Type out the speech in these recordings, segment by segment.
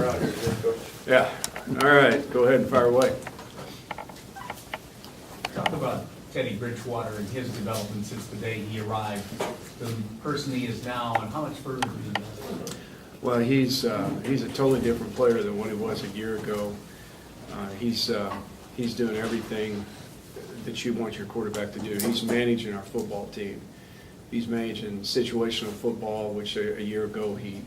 crowd here, Coach. Yeah. All right. Go ahead and fire away. Talk about Teddy Bridgewater and his development since the day he arrived, the person he is now, and how much further he is. Well, he's a totally different player than what he was a year ago. He's doing everything that you want your quarterback to do. He's managing our football team. He's managing situational football, which a year ago he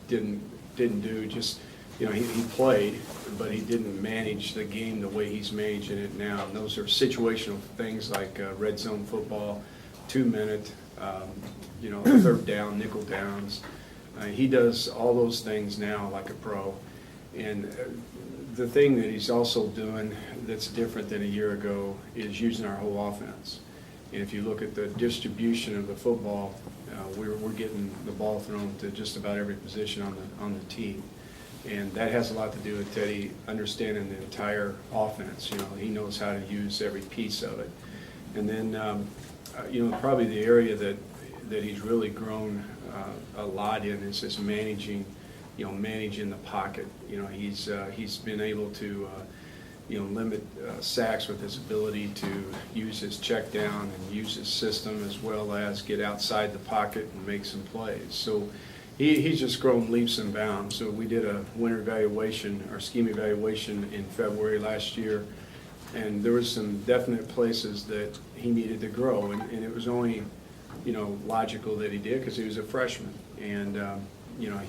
didn't do. Just, you know, he played, but he didn't manage the game the way he's managing it now. And those are situational things like red zone football, 2-minute, third down, nickel downs. He does all those things now like a pro. And the thing that he's also doing that's different than a year ago is using our whole offense. And if you look at the distribution of the football, we're getting the ball thrown to just about every position on the team. And that has a lot to do with Teddy understanding the entire offense. You know, he knows how to use every piece of it. And then, probably the area that he's really grown a lot in is just managing the pocket. You know, he's been able to, limit sacks with his ability to use his check down and use his system, as well as get outside the pocket and make some plays. So he's just grown leaps and bounds. So we did a winter evaluation, or scheme evaluation, in February last year, and there was some definite places that he needed to grow, and it was only, logical that he did because he was a freshman. And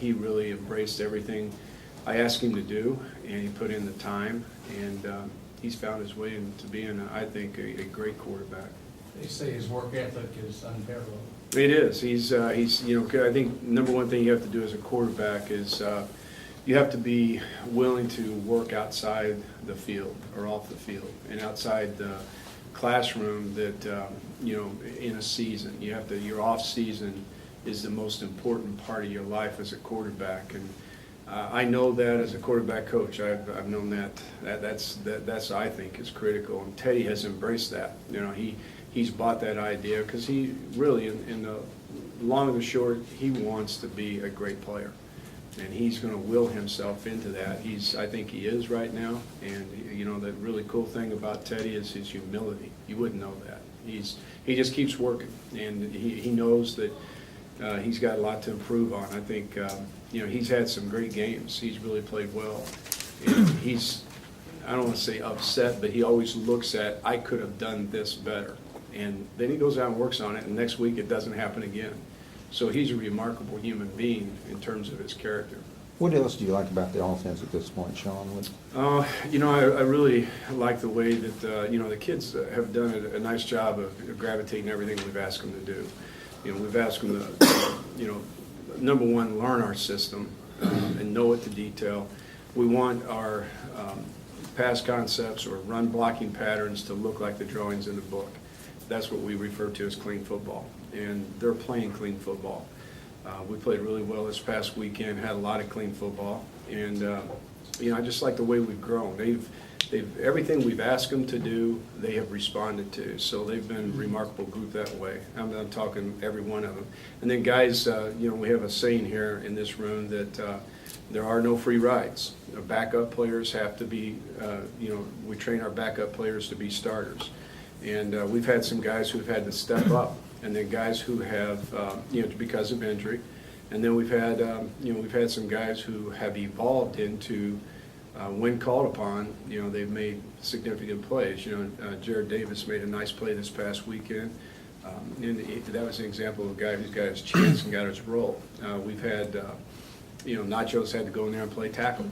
he really embraced everything I asked him to do, and he put in the time, and he's found his way into being, I think, a great quarterback. They say his work ethic is unparalleled. It is. He's I think number one thing you have to do as a quarterback is you have to be willing to work outside the field or off the field and outside the classroom that, in a season. Your off season is the most important part of your life as a quarterback. And I know that as a quarterback coach. I've known that's I think is critical. And Teddy has embraced that. He's bought that idea because he really, in the long and the short, he wants to be a great player. And he's going to will himself into that. I think he is right now. And, the really cool thing about Teddy is his humility. You wouldn't know that. He just keeps working. And he knows that he's got a lot to improve on. I think, he's had some great games. He's really played well. And I don't want to say upset, but he always looks at, I could have done this better. And then he goes out and works on it, and next week it doesn't happen again. So he's a remarkable human being in terms of his character. What else do you like about the offense at this point, Shawn? I really like the way that, the kids have done a nice job of gravitating everything we've asked them to do. We've asked them to, number one, learn our system and know it to detail. We want our pass concepts or run blocking patterns to look like the drawings in the book. That's what we refer to as clean football, and they're playing clean football. We played really well this past weekend, had a lot of clean football, and I just like the way we've grown. They've everything we've asked them to do, they have responded to. So they've been a remarkable group that way. I'm talking every one of them. And then guys, we have a saying here in this room that there are no free rides. Backup players have to be, we train our backup players to be starters. And we've had some guys who've had to step up, and then guys who have, because of injury. And then we've had some guys who have evolved into, when called upon, they've made significant plays. Jared Davis made a nice play this past weekend. And that was an example of a guy who's got his chance and got his role. We've had, Nacho's had to go in there and play tackle.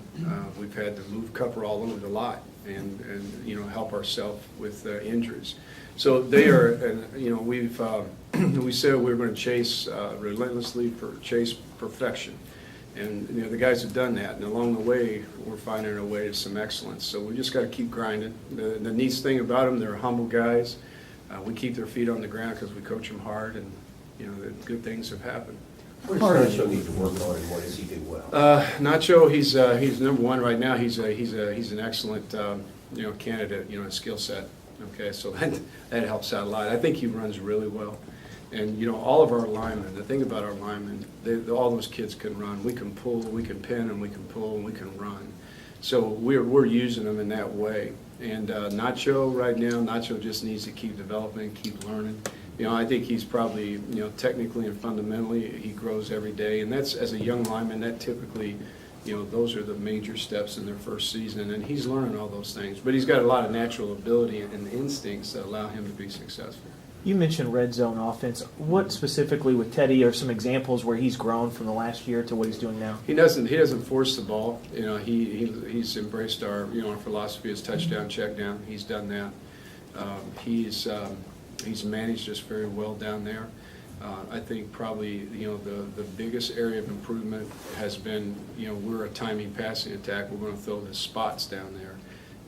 We've had to move Kupper all over the lot and help ourselves with injuries. So they are, and we said we were going to chase relentlessly for chase perfection. And the guys have done that, and along the way, we're finding our way to some excellence. So we just got to keep grinding. The neat thing about them, they're humble guys. We keep their feet on the ground because we coach them hard, and the good things have happened. What does Nacho need to work on, and what does he do well? Nacho, he's number one right now. He's an excellent candidate, skill set. Okay, so that helps out a lot. I think he runs really well. And, all of our linemen, the thing about our linemen, all those kids can run. We can pull, we can pin, and we can pull, and we can run. So we're using them in that way. And Nacho right now, Nacho just needs to keep developing, keep learning. I think he's probably, technically and fundamentally, he grows every day. And that's, as a young lineman, that typically, those are the major steps in their first season. And he's learning all those things. But he's got a lot of natural ability and instincts that allow him to be successful. You mentioned red zone offense. What specifically with Teddy are some examples where he's grown from the last year to what he's doing now? He doesn't force the ball. He's embraced our our philosophy is touchdown, check down. He's done that. He's managed us very well down there. I think probably the biggest area of improvement has been we're a timing passing attack. We're going to throw the spots down there,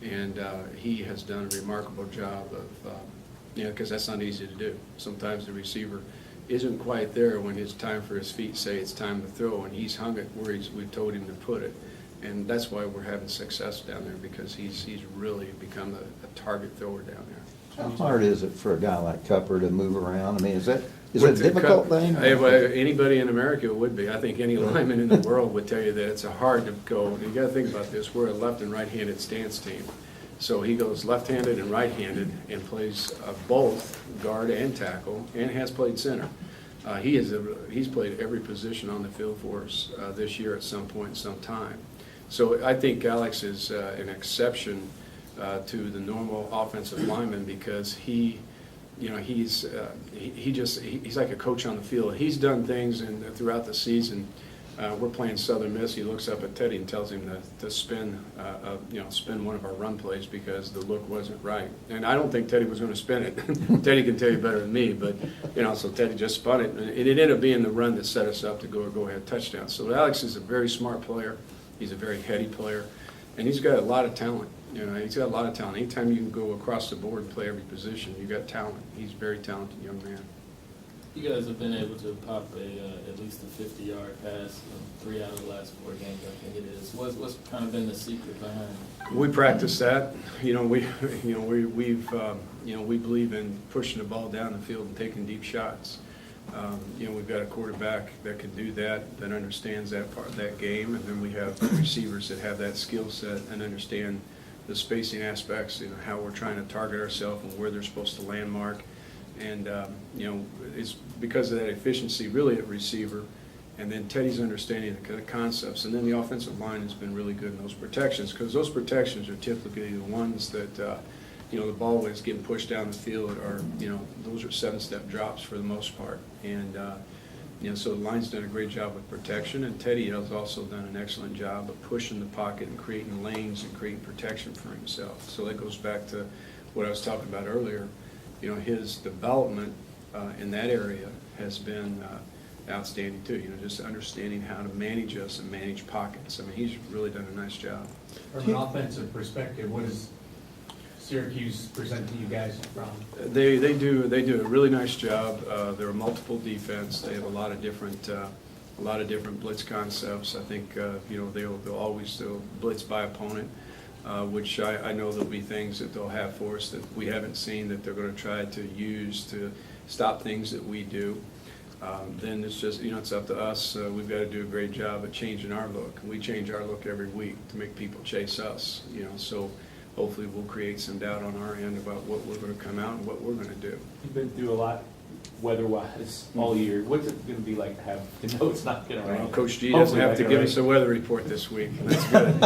and he has done a remarkable job of. Because that's not easy to do. Sometimes the receiver isn't quite there when it's time for his feet say it's time to throw, and he's hung it where we've told him to put it. And that's why we're having success down there, because he's really become a target thrower down there. How hard is it for a guy like Kupper to move around? I mean, is it a difficult thing? Anybody in America would be. I think any lineman in the world would tell you that it's hard to go. You got to think about this. We're a left and right-handed stance team. So he goes left-handed and right-handed and plays both guard and tackle, and has played center. He's played every position on the field for us this year at some point in some time. So I think Alex is an exception to the normal offensive lineman, because he's like a coach on the field. He's done things throughout the season. We're playing Southern Miss. He looks up at Teddy and tells him to spin one of our run plays because the look wasn't right. And I don't think Teddy was going to spin it. Teddy can tell you better than me, but so Teddy just spun it, and it ended up being the run that set us up to go ahead touchdown. So Alex is a very smart player. He's a very heady player, and he's got a lot of talent. He's got a lot of talent. Anytime you can go across the board and play every position, you've got talent. He's a very talented young man. You guys have been able to pop at least a 50-yard pass in 3 out of the last 4 games, I think it is. What's kind of been the secret behind it? We practice that. We believe in pushing the ball down the field and taking deep shots. We've got a quarterback that can do that understands that part of that game, and then we have receivers that have that skill set and understand the spacing aspects, how we're trying to target ourselves and where they're supposed to landmark. And, it's because of that efficiency really at receiver, and then Teddy's understanding the concepts. And then the offensive line has been really good in those protections, because those protections are typically the ones that, the ball is getting pushed down the field, or, those are 7-step drops for the most part. And, so the line's done a great job with protection, and Teddy has also done an excellent job of pushing the pocket and creating lanes and creating protection for himself. So that goes back to what I was talking about earlier. His development in that area has been outstanding too. Just understanding how to manage us and manage pockets. I mean, he's really done a nice job. From an offensive perspective, what does Syracuse present to you guys from? They do a really nice job. They're a multiple defense. They have a lot of different blitz concepts. I think they'll always blitz by opponent. Which I know there'll be things that they'll have for us that we haven't seen that they're going to try to use to stop things that we do. Then it's just, it's up to us. We've got to do a great job at changing our look. We change our look every week to make people chase us, so hopefully we'll create some doubt on our end about what we're going to come out and what we're going to do. You've been through a lot weather-wise all year. What's it going to be like to know it's not going to rain? Coach G doesn't have to give us a weather report this week, and that's good,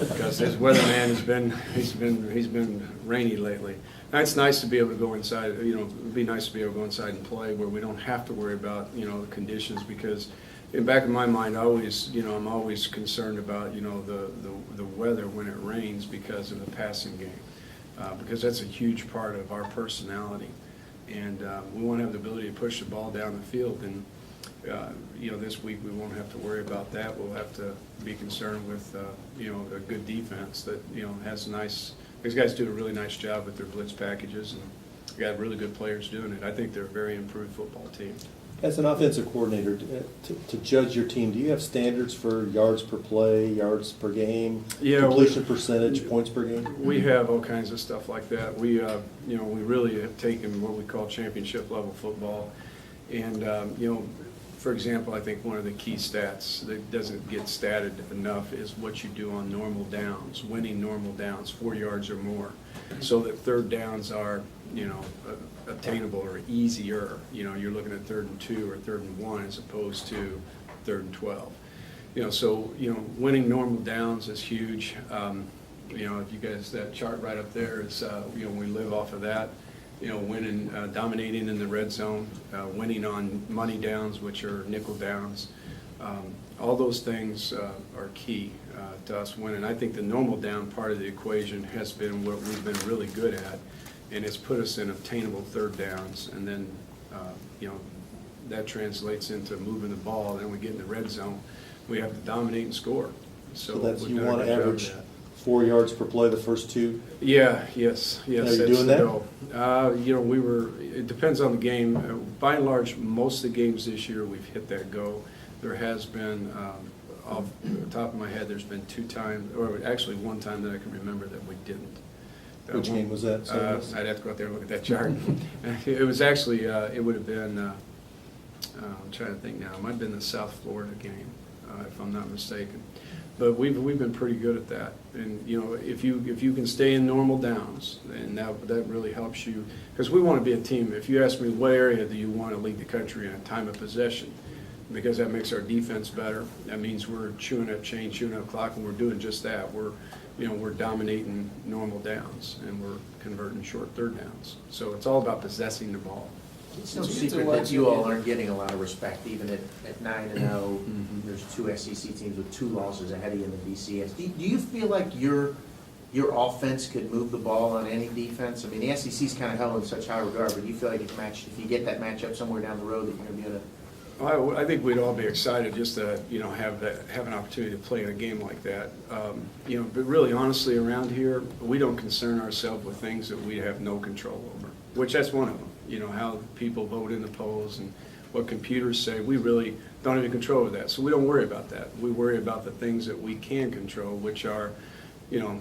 because his weatherman has been rainy lately. Now, it's nice to be able to go inside. It'd be nice to be able to go inside and play where we don't have to worry about the conditions, because in the back of my mind, I'm always concerned about the weather when it rains because of the passing game, because that's a huge part of our personality. And we want to have the ability to push the ball down the field. And, this week we won't have to worry about that. We'll have to be concerned with, a good defense that, has nice – these guys do a really nice job with their blitz packages, and we got really good players doing it. I think they're a very improved football team. As an offensive coordinator, to judge your team, do you have standards for yards per play, yards per game, completion percentage, points per game? We have all kinds of stuff like that. We really have taken what we call championship level football And, you know, for example, I think one of the key stats that doesn't get statted enough is what you do on normal downs, winning normal downs, 4 yards or more, so that third downs are, you know, obtainable or easier. You know, you're looking at 3rd and 2 or 3rd and 1 as opposed to 3rd and 12. You know, so, you know, winning normal downs is huge. You know, if you guys, that chart right up there is, you know, we live off of that. You know, winning, dominating in the red zone, winning on money downs, which are nickel downs. All those things are key to us winning. I think the normal down part of the equation has been what we've been really good at, and it's put us in obtainable third downs. And then, you know, that translates into moving the ball. Then we get in the red zone, we have to dominate and score. So that's, we've you done a want to good job of average that. 4 yards per play the first 2? Yeah, yes. Are you that's doing the that? goal. You know, it depends on the game. By and large, most of the games this year, we've hit that goal. There has been, off the top of my head, there's been 2 times, or actually 1 time that I can remember that we didn't. Which game was that? I'd have to go out there and look at that chart. It was actually, it would have been, I'm trying to think now, it might have been the South Florida game, if I'm not mistaken. But we've been pretty good at that. And, you know, if you can stay in normal downs, and that really helps you. Because we want to be a team. If you ask me what area do you want to lead the country in time of possession, because that makes our defense better. That means we're chewing up chain, chewing up clock, and we're doing just that. We're dominating normal downs, and we're converting short third downs. So it's all about possessing the ball. It's no Did you secret watch that you it? all aren't getting a lot of respect, even at 9-0. There's 2 SEC teams with 2 losses ahead of you in the BCS. Do you feel like your offense could move the ball on any defense? I mean, the SEC's kind of held in such high regard, but do you feel like if you get that matchup somewhere down the road, that you're going to be able to? Well, I think we'd all be excited just to, you know, have an opportunity to play in a game like that. You know, but really, honestly, around here, we don't concern ourselves with things that we have no control over, which that's one of them. You know, how people vote in the polls and what computers say. We really don't have any control over that, so we don't worry about that. We worry about the things that we can control, which are, you know,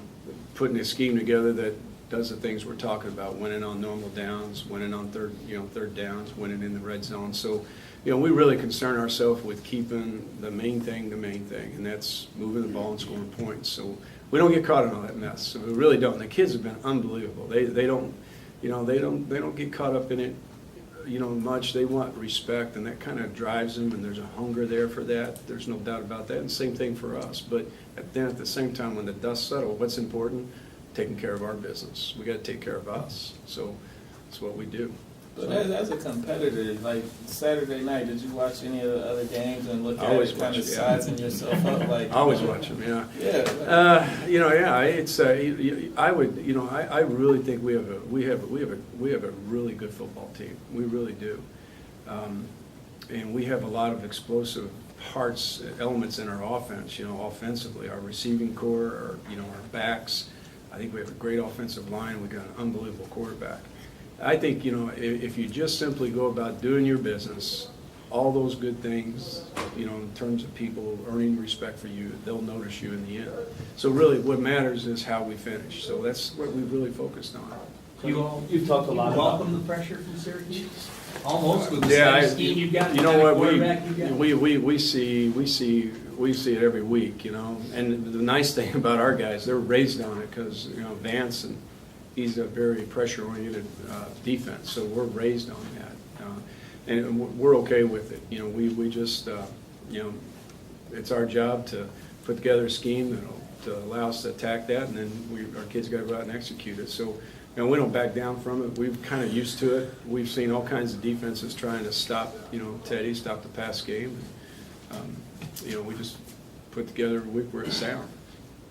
putting a scheme together that does the things we're talking about, winning on normal downs, winning on third downs, winning in the red zone. So, you know, we really concern ourselves with keeping the main thing, and that's moving the ball and scoring points. So we don't get caught in all that mess. So we really don't. And the kids have been unbelievable. They don't, you know, they don't get caught up in it, you know, much. They want respect, and that kind of drives them, and there's a hunger there for that. There's no doubt about that. And same thing for us. But then at the same time, when the dust settles, what's important? Taking care of our business. We got to take care of us. So that's what we do. But as a competitor, like Saturday night, did you watch any of the other games and look at Always it, kind watch of it, yeah. sizing yourself up? Like, I always watch them, yeah. Yeah. You know, yeah. It's I would, you know, I really think we have a really good football team. We really do, and we have a lot of explosive parts, elements in our offense. You know, offensively, our receiving core, our backs. I think we have a great offensive line. We got an unbelievable quarterback. I think, you know, if you just simply go about doing your business, all those good things, you know, in terms of people earning respect for you, they'll notice you in the end. So really what matters is how we finish. So that's what we've really focused on. You've talked a lot about. Welcome the pressure from Syracuse? Almost with the Yeah, same scheme you've got. you know what, quarterback you've got. we see it every week, you know. And the nice thing about our guys, they're raised on it because, you know, Vance, and he's a very pressure-oriented defense, so we're raised on that. And we're okay with it. You know, we just, you know, it's our job to put together a scheme that'll allow us to attack that, and then our kids got to go out and execute it. So, you know, we don't back down from it. We're kind of used to it. We've seen all kinds of defenses trying to stop, you know, Teddy, stop the pass game. You know, we just put together a week where it's sound.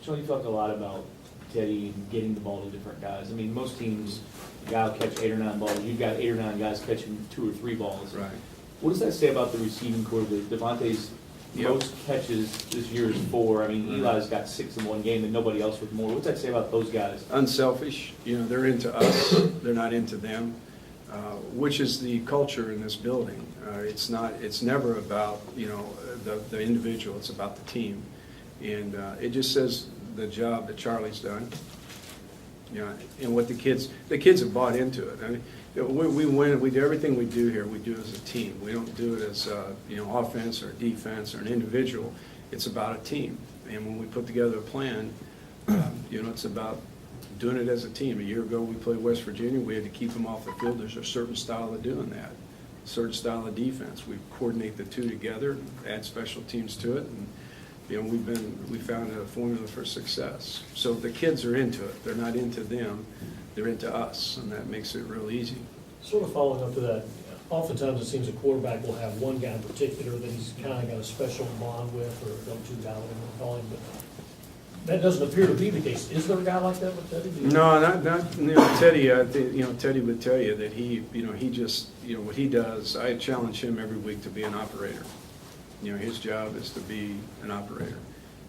Shawn, you talked a lot about Teddy and getting the ball to different guys. I mean, most teams, a guy will catch 8 or 9 balls. You've got 8 or 9 guys catching 2 or 3 balls. Right. What does that say about the receiving core? Devontae's most catches this year is 4. I mean, Eli's got 6 in one game and nobody else with more. What's that say about those guys? Unselfish. You know, they're into us. They're not into them, which is the culture in this building. It's never about, you know, the individual. It's about the team. And it just says the job that Charlie's done. You know, and what the kids have bought into it. I mean, we win. We do everything we do here. We do it as a team. We don't do it as offense or defense or an individual. It's about a team. And when we put together a plan, it's about doing it as a team. A year ago, we played West Virginia. We had to keep them off the field. There's a certain style of doing that, a certain style of defense. We coordinate the two together, add special teams to it, and we found a formula for success. So the kids are into it. They're not into them. They're into us, and that makes it real easy. Sort of following up to that, oftentimes it seems a quarterback will have one guy in particular that he's kind of got a special bond with, or go-to guy, whatever you call him, but that doesn't appear to be the case. Is there a guy like that with Teddy? No, not Teddy. I think, Teddy would tell you that he just, what he does. I challenge him every week to be an operator. His job is to be an operator,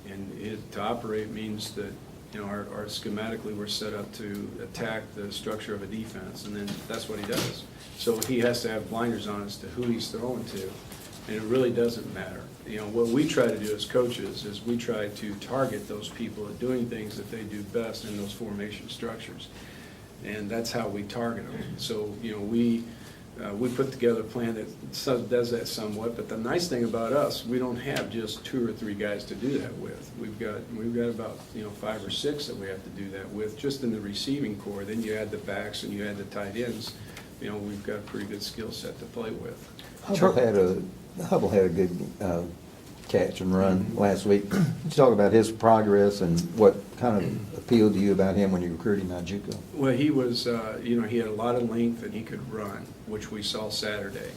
and to operate means that our schematically we're set up to attack the structure of a defense, and then that's what he does. So he has to have blinders on as to who he's throwing to, and it really doesn't matter. What we try to do as coaches is we try to target those people at doing things that they do best in those formation structures, and that's how we target them. So we put together a plan that does that somewhat, but the nice thing about us, we don't have just 2 or 3 guys to do that with. We've got about 5 or 6 that we have to do that with, just in the receiving core. Then you add the backs and you add the tight ends. We've got a pretty good skill set to play with. Hubble had a good catch and run last week. Could you talk about his progress and what kind of appealed to you about him when you recruited him out of JUCO? Well, he was, he had a lot of length and he could run, which we saw Saturday.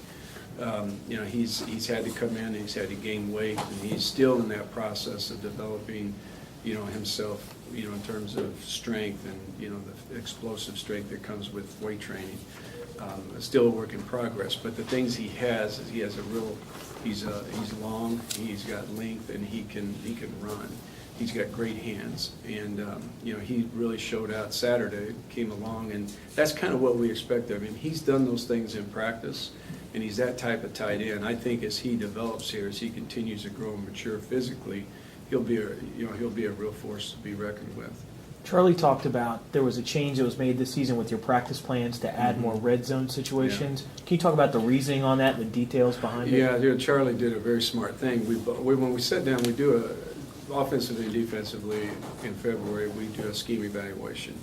He's had to come in and he's had to gain weight, and he's still in that process of developing, himself, in terms of strength and, the explosive strength that comes with weight training. Still a work in progress, but the things he has is he has he's long, he's got length, and he can run. He's got great hands, and he really showed out Saturday, came along, and that's kind of what we expect of him. He's done those things in practice, and he's that type of tight end. I think as he develops here, as he continues to grow and mature physically, he'll be a real force to be reckoned with. Charlie talked about there was a change that was made this season with your practice plans to add more red zone situations. Yeah. Can you talk about the reasoning on that and the details behind it? Yeah, Charlie did a very smart thing. When we sat down, we do offensively and defensively in February, we do a scheme evaluation.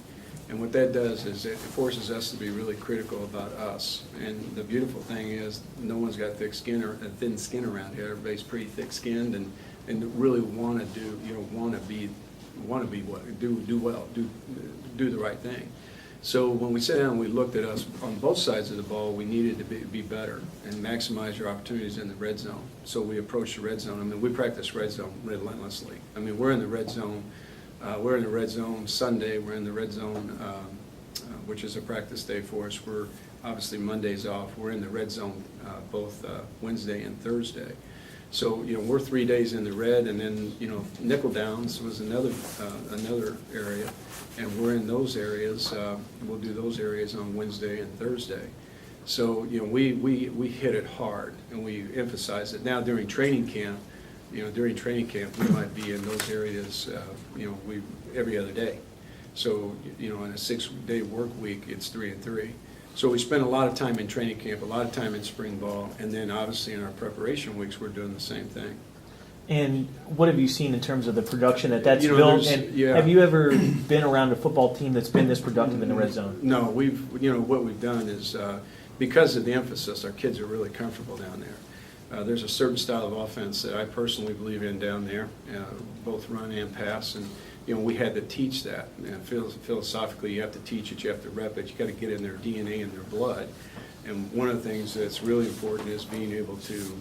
And what that does is it forces us to be really critical about us. And the beautiful thing is no one's got thick skin or thin skin around here. Everybody's pretty thick-skinned and really want to do, do well, do the right thing. So when we sat down and we looked at us on both sides of the ball, we needed to be better and maximize your opportunities in the red zone. So we approached the red zone. I mean, we practice red zone relentlessly. I mean, we're in the red zone. We're in the red zone Sunday. We're in the red zone, which is a practice day for us. We're obviously Monday's off. We're in the red zone both Wednesday and Thursday. So, we're 3 days in the red, and then, nickel downs was another area, and we're in those areas. We'll do those areas on Wednesday and Thursday. So, we hit it hard, and we emphasize it. Now, during training camp, we might be in those areas, every other day. So, in a 6-day work week, it's 3 and 3. So we spend a lot of time in training camp, a lot of time in spring ball, and then obviously in our preparation weeks, we're doing the same thing. And what have you seen in terms of the production that's built? And have you ever been around a football team that's been this productive in the red zone? No, what we've done is, because of the emphasis, our kids are really comfortable down there. There's a certain style of offense that I personally believe in down there, both run and pass, and we had to teach that. And philosophically, you have to teach it, you have to rep it, you got to get in their DNA and their blood. And one of the things that's really important is being able to,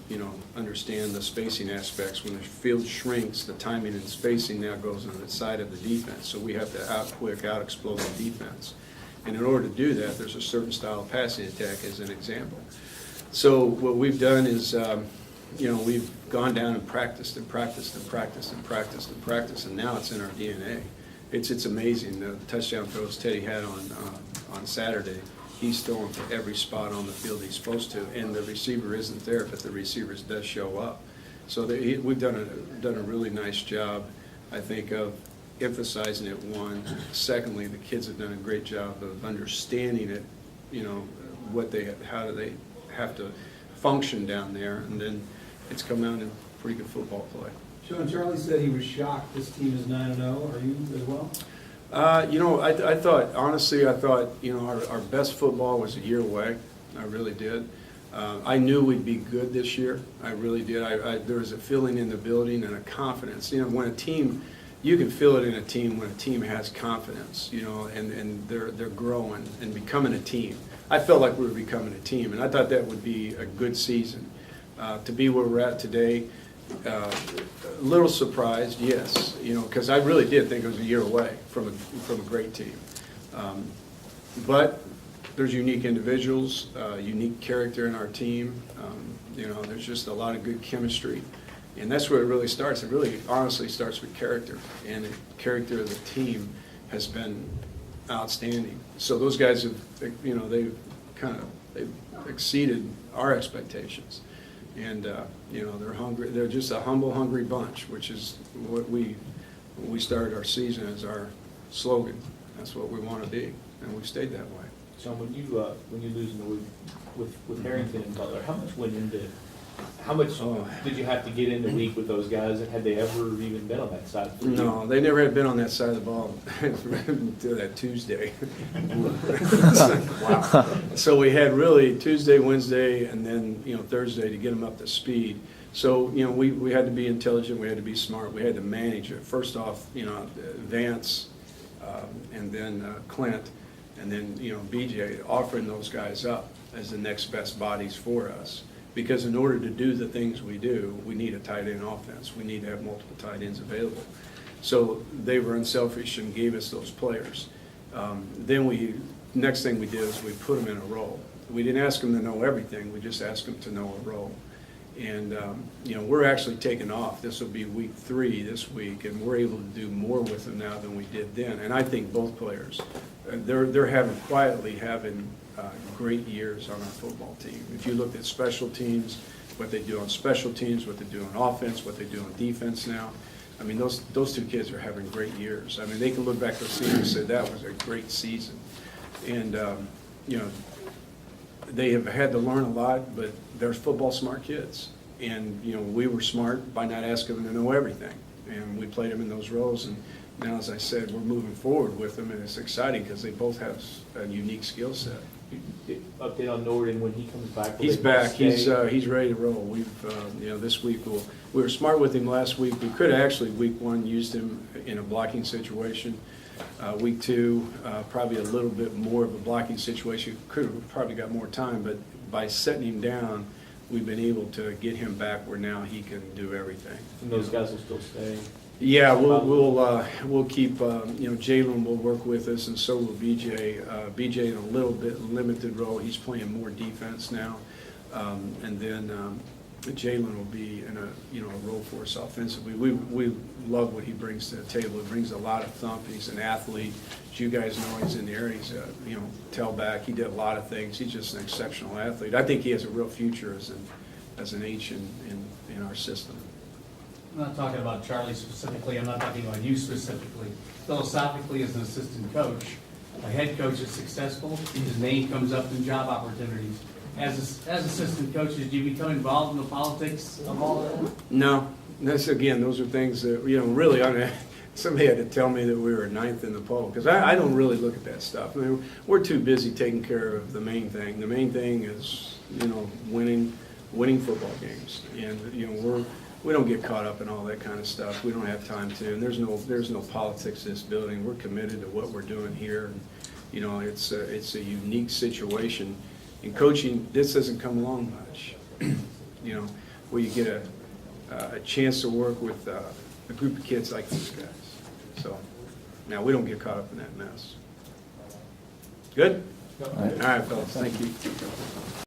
understand the spacing aspects. When the field shrinks, the timing and spacing now goes on the side of the defense. So we have to out-explode the defense. And in order to do that, there's a certain style of passing attack as an example. So what we've done is, we've gone down and practiced and practiced and practiced and practiced and practiced, and now it's in our DNA. It's amazing. The touchdown throws Teddy had on Saturday, he's throwing to every spot on the field he's supposed to, and the receiver isn't there, but the receiver does show up. So we've done a really nice job, I think, of emphasizing it, one. Secondly, the kids have done a great job of understanding it, you know, how do they have to function down there, and then it's come out in pretty good football play. Shawn, Charlie said he was shocked this team is 9-0. Are you as well? You know, I thought, honestly, you know, our best football was a year away. I really did. I knew we'd be good this year. I really did. There was a feeling in the building and a confidence. You know, when a team, you can feel it in a team when a team has confidence, you know, and they're growing and becoming a team. I felt like we were becoming a team, and I thought that would be a good season. To be where we're at today, a little surprised, yes, you know, because I really did think it was a year away from a great team. But there's unique individuals, unique character in our team. You know, there's just a lot of good chemistry. And that's where it really starts. It really honestly starts with character. And the character of the team has been outstanding. So those guys have, you know, they've exceeded our expectations. And, you know, they're hungry. They're just a humble, hungry bunch, which is what when we started our season as our slogan. That's what we want to be. And we've stayed that way. Shawn, when you lose in the week with Harrington and Butler, how much did you have to get in the week with those guys? Had they ever even been on that side? No, they never had been on that side of the ball until that Tuesday. Wow. So we had really Tuesday, Wednesday, and then, you know, Thursday to get them up to speed. So, you know, we had to be intelligent, we had to be smart, we had to manage it. First off, you know, Vance, and then Clint, and then, you know, BJ, offering those guys up as the next best bodies for us. Because in order to do the things we do, we need a tight end offense. We need to have multiple tight ends available. So they were unselfish and gave us those players. Then next thing we did is we put them in a role. We didn't ask them to know everything. We just asked them to know a role. And, you know, we're actually taking off. This will be week 3 this week, and we're able to do more with them now than we did then. And I think both players, they're quietly having great years on our football team. If you look at special teams, what they do on special teams, what they do on offense, what they do on defense now, I mean, those 2 kids are having great years. I mean, they can look back to the season and say that was a great season. And, you know, they have had to learn a lot, but they're football smart kids. And, you know, we were smart by not asking them to know everything. And we played them in those roles. And now, as I said, we're moving forward with them, and it's exciting because they both have a unique skill set. Update on Norden when he comes back. He's back. He's ready to roll. We've you know, this week we were smart with him last week. We could have actually week 1 used him in a blocking situation. Week 2 probably a little bit more of a blocking situation. Could have probably got more time, but by setting him down, we've been able to get him back where now he can do everything. And those guys will still stay. Yeah, we'll keep, you know, Jalen will work with us, and so will BJ. BJ in a little bit limited role. He's playing more defense now. And then Jalen will be in a role for us offensively. We love what he brings to the table. He brings a lot of thump. He's an athlete. As you guys know, he's in the area. He's you know, tailback. He did a lot of things. He's just an exceptional athlete. I think he has a real future as an H in our system. I'm not talking about Charlie specifically, I'm not talking about you specifically. Philosophically, as an assistant coach, a head coach is successful, his name comes up in job opportunities. As assistant coaches, do you become involved in the politics of all that? No. Those are things that, you know, really, somebody had to tell me that we were 9th in the poll, because I don't really look at that stuff. I mean, we're too busy taking care of the main thing. The main thing is, you know, winning football games. And, you know, we don't get caught up in all that kind of stuff. We don't have time to, and there's no politics in this building. We're committed to what we're doing here. And, you know, it's a unique situation. In coaching, this doesn't come along much, you know, where you get a chance to work with a group of kids like these guys. So now we don't get caught up in that mess. Good? All right, fellas, thank you.